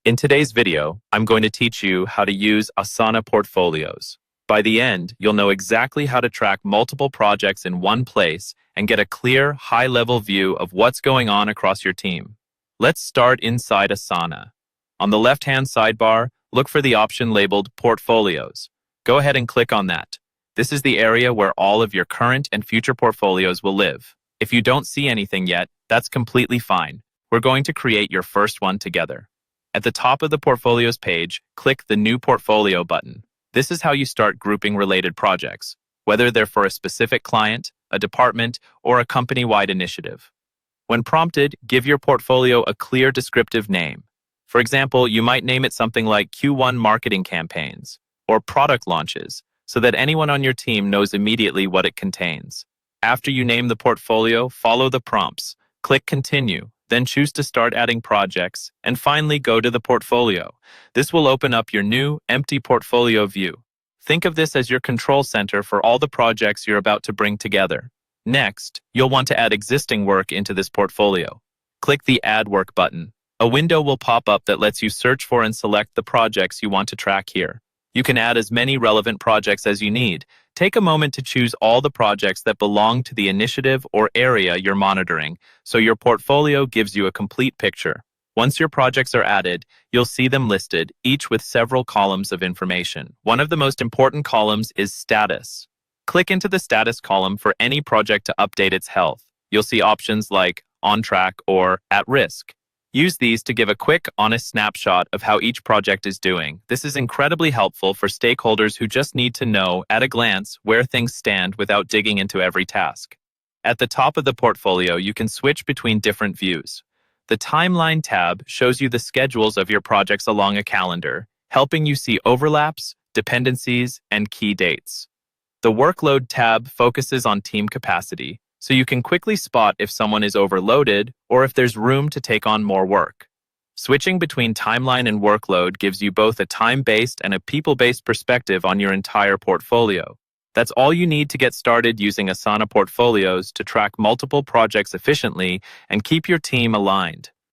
In today's video, I'm going to teach you how to use Asana portfolios. By the end, you'll know exactly how to track multiple projects in one place and get a clear, high-level view of what's going on across your team. Let's start inside Asana. On the left-hand sidebar, look for the option labeled Portfolios. Go ahead and click on that. This is the area where all of your current and future portfolios will live. If you don't see anything yet, that's completely fine. We're going to create your first one together. At the top of the Portfolios page, click the New Portfolio button. This is how you start grouping related projects, whether they're for a specific client, a department, or a company-wide initiative. When prompted, give your portfolio a clear descriptive name. For example, you might name it something like Q1 marketing campaigns or product launches, so that anyone on your team knows immediately what it contains. After you name the portfolio, follow the prompts. Click Continue. Then choose to start adding projects, and finally go to the portfolio. This will open up your new, empty portfolio view. Think of this as your control center for all the projects you're about to bring together. Next, you'll want to add existing work into this portfolio. Click the Add Work button. A window will pop up that lets you search for and select the projects you want to track here. You can add as many relevant projects as you need. Take a moment to choose all the projects that belong to the initiative or area you're monitoring, so your portfolio gives you a complete picture. Once your projects are added, you'll see them listed, each with several columns of information. One of the most important columns is Status. Click into the Status column for any project to update its health. You'll see options like On Track or At Risk. Use these to give a quick, honest snapshot of how each project is doing. This is incredibly helpful for stakeholders who just need to know, at a glance, where things stand without digging into every task. At the top of the portfolio, you can switch between different views. The Timeline tab shows you the schedules of your projects along a calendar, helping you see overlaps, dependencies, and key dates. The Workload tab focuses on team capacity, so you can quickly spot if someone is overloaded or if there's room to take on more work. Switching between timeline and workload gives you both a time-based and a people-based perspective on your entire portfolio. That's all you need to get started using Asana portfolios to track multiple projects efficiently and keep your team aligned.